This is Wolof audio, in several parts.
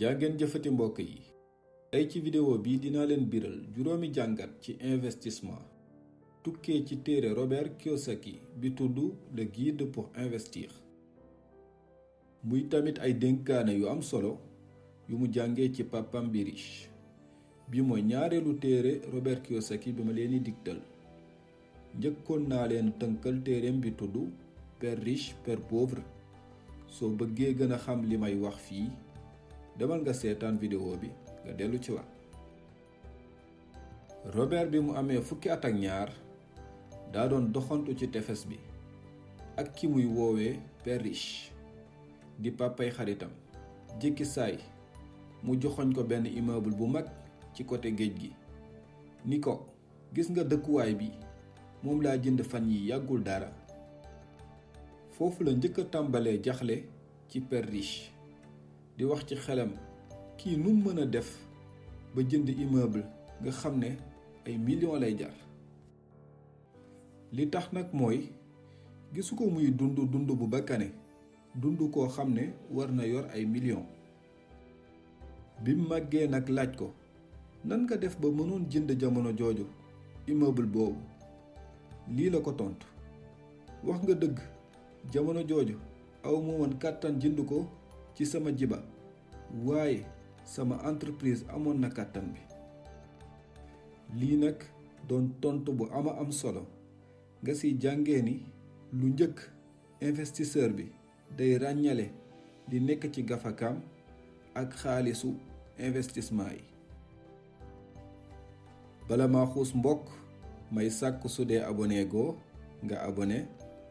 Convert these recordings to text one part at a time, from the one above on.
jaageen jëfati mbokk yi tey ci vidéo bi dinaa leen biral juróomi jàngat ci investissement tukkee ci téere Robert Kiyosaki bi tudd le guide pour investir muy tamit ay dénkaane yu am solo yu mu jàngee ci papam bi riche bi mooy ñaareelu téere Robert Kiyosaki bi ma leen di digtal njëkkoon naa leen tënkal téereem bi tudd Père riche Père pauvre soo bëggee gën a xam li may wax fii demal nga seetaan vidéo bi nga dellu ci waat Robert bi mu amee fukki at ak ñaar daa doon doxantu ci tefes bi ak ki muy woowee Père riche di papay xaritam jékki saay mu joxoñ ko benn immeuble bu mag ci côté géej gi ni ko gis nga dëkkuwaay bi moom laa jënd fan yi yàggul dara foofu la njëkk a tàmbalee jaxle ci Père riche di wax ci xelam kii nu mën a def ba jënd immeuble nga xam ne ay millions lay jar li tax nag mooy gisu ko muy dund bu bakkane dund koo xam ne war na yor ay millions bi mu màggee nag laaj ko nan nga def ba mënoon jënd jamono jooju immeuble boobu lii la ko tontu wax nga dëgg jamono jooju aw ma woon kàttan jënd ko ci sama jiba waaye sama entreprise amoon na kàttan bi lii nag doon tontu bu ama am solo nga ci jàngee ni lu njëkk investisseur bi day ràññale li nekk ci gafakaam ak xaalisu investissement yi bala ma xuus mbokk may sàkk su dee abonné goo nga abonné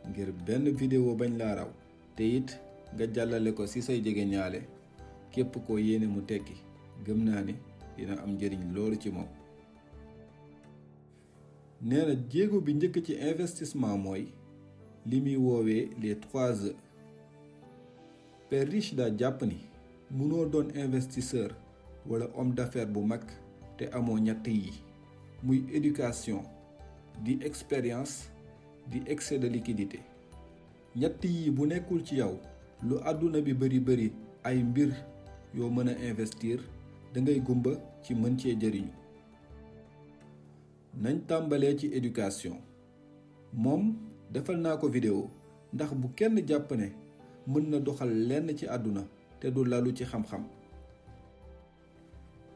ngir benn vidéo bañ laa raw te it nga jàllale ko ci say jege ñaale képp ko yéene mu tekki gëm naa ni dina am njëriñ loolu ci moom nee na jéego bi njëkk ci investissement mooy li muy woowee les 3 E Père riche daa jàpp ni mënoo doon investisseur wala homme d'affaires bu mag te amoo ñett yi muy éducation di expérience di excès de liquidité ñett yi bu nekkul ci yow lu àdduna bi bari ay mbir yoo mën a investir dangay gumba ci mën cee jëriñu nañ tàmbalee ci éducation moom defal naa ko vidéo ndax bu kenn jàpp ne mën na doxal lenn ci àdduna te du lalu ci xam-xam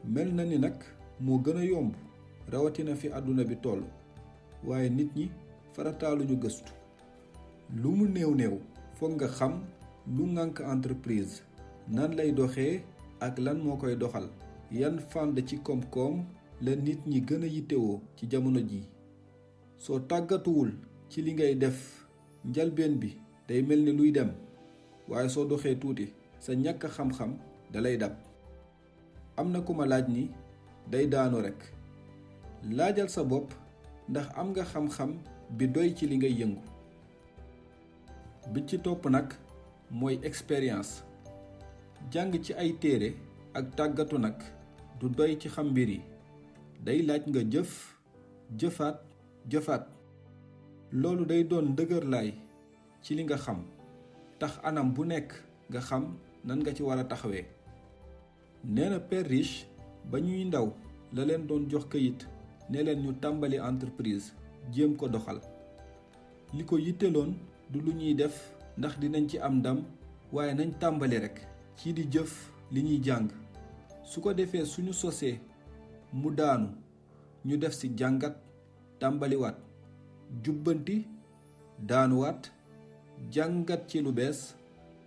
mel na ni nag moo gën a yomb rawatina fi àdduna bi toll waaye nit ñi farataaluñu gëstu lu mu néew foog nga xam lu ngànk entreprise nan lay doxee ak lan moo koy doxal yan fànn ci koom-koom la nit ñi gën a yittewoo ci jamono ji soo tàggatuwul ci li ngay def njalbeen bi day mel ni luy dem waaye soo doxee tuuti sa ñàkk xam-xam dalay dab am na ku ma laaj ni day daanu rekk laajal sa bopp ndax am nga xam-xam bi doy ci li ngay yëngu bi ci topp nag mooy expérience jàng ci ay téere ak tàggatu nag du doy ci xam mbir yi day laaj nga jëfaat loolu day doon ndëgërlaay ci li nga xam tax anam bu nekk nga xam nan nga ci war a taxawee nee na Père riche ba ñuy ndaw la leen doon jox kayit ne leen ñu tàmbali entreprise jéem ko doxal li ko yitteloon du lu ñuy def ndax dinañ ci am ndam waaye nañ tàmbali rekk ci di jëf li ñuy jàng su ko defee suñu sosee mu daanu ñu def ci jàngat tàmbaliwaat jubbanti daanuwaat jàngat ci lu bees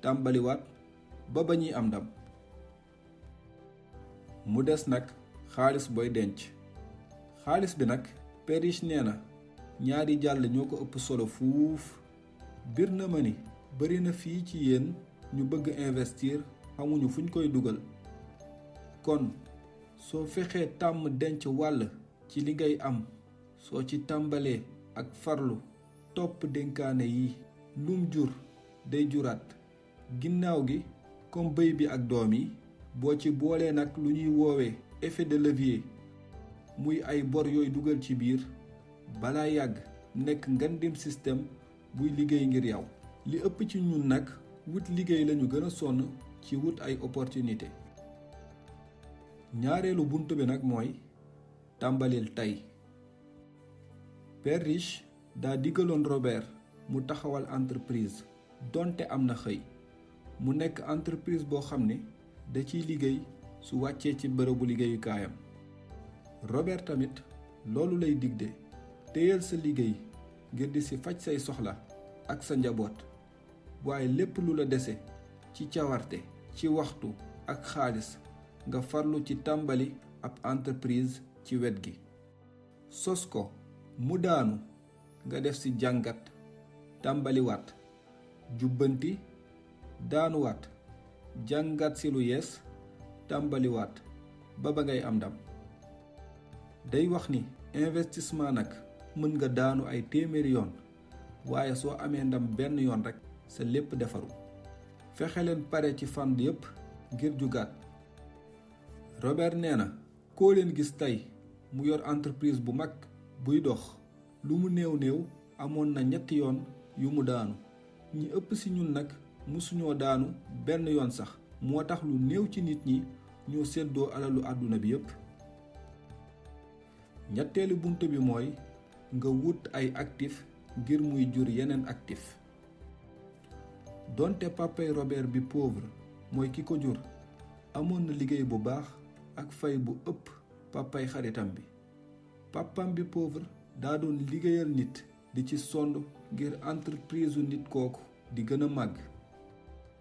tàmbaliwaat ba ñuy am ndam mu des nag xaalis booy denc xaalis bi nag Père riche nee na ñaari jàll ñoo ko ëpp solo fuuf bir na ma ni bari na fii ci yéen ñu bëgg investir xamuñu fuñ koy dugal kon soo fexee tàmm denc wàll ci li ngay am soo ci tàmbalee ak farlu topp dénkaane yi lum jur day juraat ginnaaw gi comme bëy bi ak doom yi boo ci boolee nag lu ñuy woowee effet de levier muy ay bor yooyu dugal ci biir balaa yàgg nekk ngandim système buy liggéey ngir yow li ëpp ci ñun nag wut liggéey lañu gën a sonn ci wut ay opportunité ñaareelu bunt bi nag mooy tàmbalil tey. Père Riche daa digaloon Robert mu taxawal entreprise donte am na xëy, mu nekk entreprise boo xam ne da ciy liggéey su wàccee ci bërëbu liggéeyukaayam. Robert tamit loolu lay digde, téyal sa liggéey ngir di si faj say soxla ak sa njaboot, waaye lépp lu la dese ci cawarte, ci waxtu ak xaalis nga farlu ci tàmbali ab entreprise ci wet gi. sos ko mu daanu nga def ci jàngat, tàmbaliwaat, jubbanti, daanuwaat, jàngat ci lu yees, tàmbaliwaat ba ngay am ndam. day wax ni investissement nag mën nga daanu ay téeméeri yoon, waaye soo amee ndam benn yoon rekk sa lépp defaru. fexe leen pare ci fànn yépp ngir jugaat. Robert nee na koo leen gis tey mu yor entreprise bu mag buy dox, lu mu néew néew amoon na ñetti yoon yu mu daanu. ñi ëpp ci ñun nag musuñoo daanu benn yoon sax, moo tax lu néew ci nit ñi ñoo séddoo alalu àdduna bi yépp. ñetteelu bunt bi mooy nga wut ay actif ngir muy jur yeneen actif. donte papay Robert bi pauvre mooy ki ko jur, amoon na liggéey bu baax ak fay bu ëpp papay xaritam bi. papam bi pauvre daa doon liggéeyal nit di ci sonn ngir entreprise u nit kooku di gën a màgg,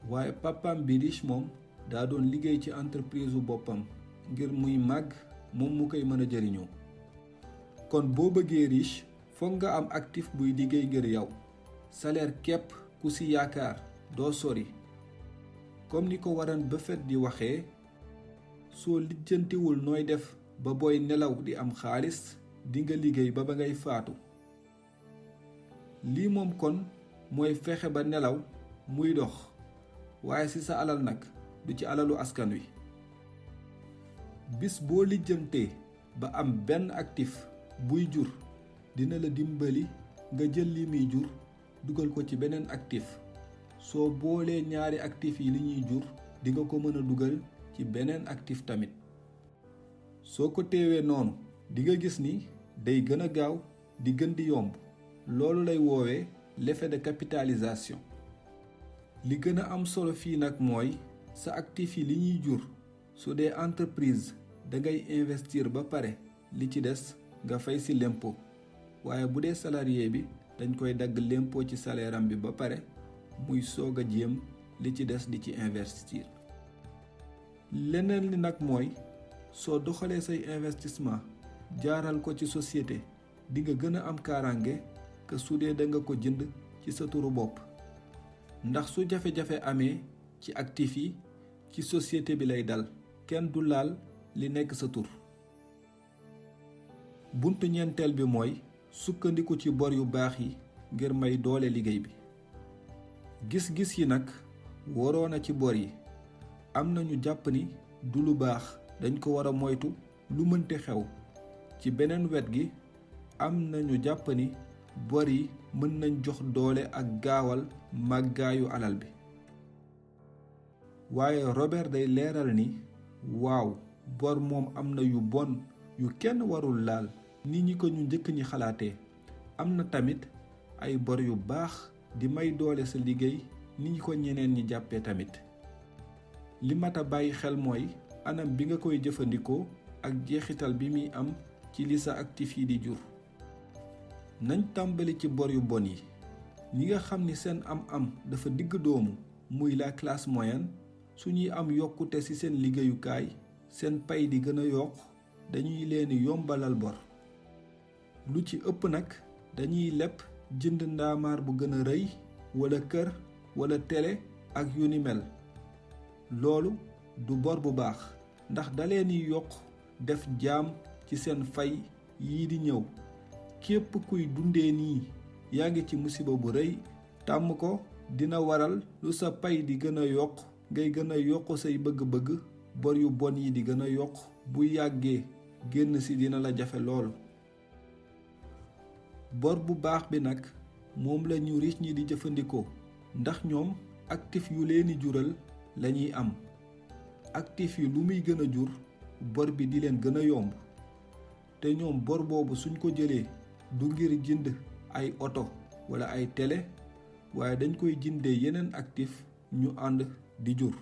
waaye papam bi riche moom daa doon liggéey ci entreprise u boppam ngir muy màgg moom mu koy mën a jëriñoo. kon boo bëggee riche foog nga am actif buy liggéey ngir yow. salaire képp ku ci yaakaar doo sori. comme ni ko Warren Buffett di waxee, soo lijjantiwul nooy def ba booy nelaw di am xaalis, di nga liggéey ba ngay faatu. lii moom kon mooy fexe ba nelaw muy dox, waaye ci sa alal nag du ci alalu askan wi. bis boo lijjantee ba am benn actif buy jur, dina la dimbali nga jël li muy jur dugal ko ci beneen actif. soo boolee ñaari actif yi li ñuy jur, di nga ko mën a dugal ci beneen actif tamit. soo ko teewee noonu, di nga gis ni day gën a gaaw di gën di yomb. loolu lay woowee l'effet de capitalisation. li gën a am solo fii nag mooy sa actif yi li ñuy jur, su dee entreprise da ngay investir ba pare, li ci des nga fay ci l'impôt. waaye bu dee salarié bi, dañ koy dagg l'impôt ci salaire am bi ba pare, muy soog a jéem li ci des di ci investir. leneen li nag mooy soo doxalee say investissement jaaral ko ci société, di nga gën a am kaaraange que su dee da nga ko jënd ci sa turu bopp. ndax su jafe-jafe amee ci actif yi, ci société bi lay dal, kenn du laal li nekk sa tur. buntu ñeenteel bi mooy sukkandiku ci bor yu baax yi ngir may doole liggéey bi. gis-gis yi nag waroon na ci bor yi. am na ñu jàpp ni du lu baax, dañ ko war a moytu lu mënti xew. ci beneen wet gi, am na ñu jàpp ni bor yi mën nañ jox doole ak gaawal màggaayu alal bi. waaye Robert day leeral ni waaw, bor moom am na yu bon yu kenn warul laal ni ñi ko ñu njëkk ñi xalaatee. am na tamit ay bor yu baax di may doole sa liggéey ni ñi ko ñeneen ñi jàppee tamit. li mat a bàyyi xel mooy anam bi nga koy jëfandikoo ak jeexital bi muy am ci li sa actif yi di jur. nañ tàmbali ci bor yu bon yi. ñi nga xam ni seen am-am dafa digg doomu, muy la classe moyenne, suñuy am yokkute ci seen liggéeyukaay, seen pay di gën a yokk, dañuy leen yombalal bor. lu ci ëpp nag dañuy leb jënd ndaamaar bu gën a rëy, wala kër, wala télé ak yu ni mel. loolu du bor bu baax, ndax da leen yokk def jaam ci seen fay yii di ñëw. képp kuy dundee nii yaa ngi ci musiba bu rëy. tàmm ko dina waral lu sa pay di gën a yokk, ngay gën a yokk say bëgg-bëgg, bor yu bon yi di gën a yokk. bu yàggee génn si dina la jafe loolu. bor bu baax bi nag moom la ñu riche ñi di jëfandikoo, ndax ñoom actif yu leeni jural lañuy am. actif yi lu muy gën a jur bor bi di leen gën a yomb te ñoom bor boobu suñ ko jëlee du ngir jënd ay oto wala ay télé waaye dañ koy jëndee yeneen actif ñu ànd di jur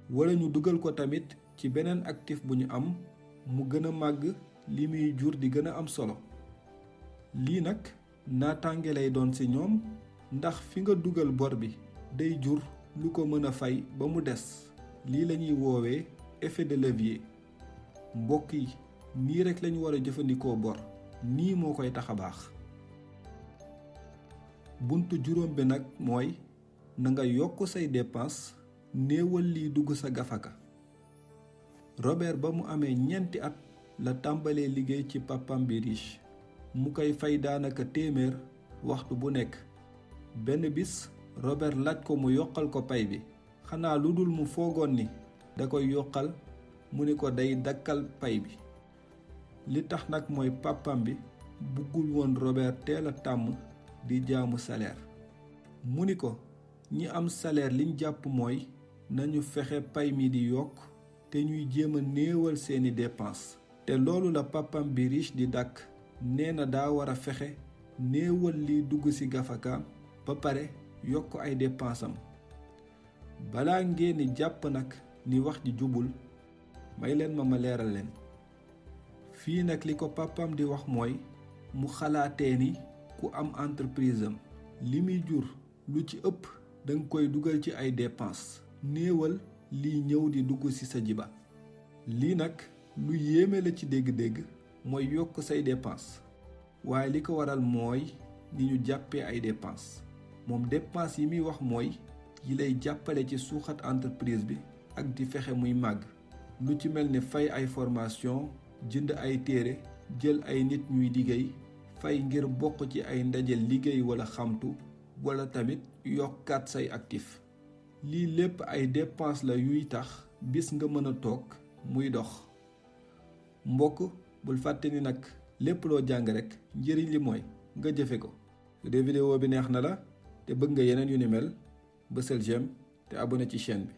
wala ñu dugal ko tamit ci beneen actif bu ñu am mu gën a màgg li muy jur di gën a am solo lii nag naataange lay doon ci ñoom ndax fi nga dugal bor bi day jur lu ko mën a fay ba mu des lii lañuy woowee effet de levier mbokk yi nii rekk lañu war a jëfandikoo bor nii moo koy tax a baax buntu juróom bi nag mooy na nga yokk say dépense néewal liy dugg sa gafaka Robert ba mu amee 4 at la tàmbalee liggéey ci papam bi riche mu koy fay daanaka 100 waxtu bu nekk benn bis Robert laaj ko mu yokkal ko pay bi xanaa lu dul mu foogoon ni da koy yokkal mu ni ko day dakkal pay bi li tax nag mooy papam bi buggul woon Robert teel a tàmm di jaamu salaire mu ni ko ñi am salaire liñ jàpp mooy nañu fexe pay mi di yokk te ñuy jéem a néewal seeni dépense te loolu la papam bi riche di dàkk nee na daa war a fexe néewal liy dugg ci gafakaam ba pare yokk ay dépensam balaa ngeen ni jàpp nag ni wax ji jubul may leen ma leeral leen fii nag li ko papam di wax mooy mu xalaatee ni ku am entreprise am li muy jur lu ci ëpp danga koy dugal ci ay dépenses néewal liy ñëw di dugg ci sa jiba lii nag lu yéeme la ci dégg-dégg mooy yokk say dépenses waaye li ko waral mooy ni ñu jàppee ay dépenses moom dépenses yi muy wax mooy yi lay jàppale ci suuxat entreprise bi ak di fexe muy màgg lu ci mel ni fay ay formation jënd ay téere jël ay nit ñuy liggéey fay ngir bokk ci ay ndaje liggéey wala xamtu wala tamit yokkaat say actif lii lépp ay dépenses la yuy tax bis nga mën a toog muy dox mbokk bul fàtte ni nag lépp loo jàng rekk njëriñ li mooy nga jëfe ko su dee vidéo bi neex na la te bëgg nga yeneen yu ni mel bësal j'aime te abonné ci chaîne bi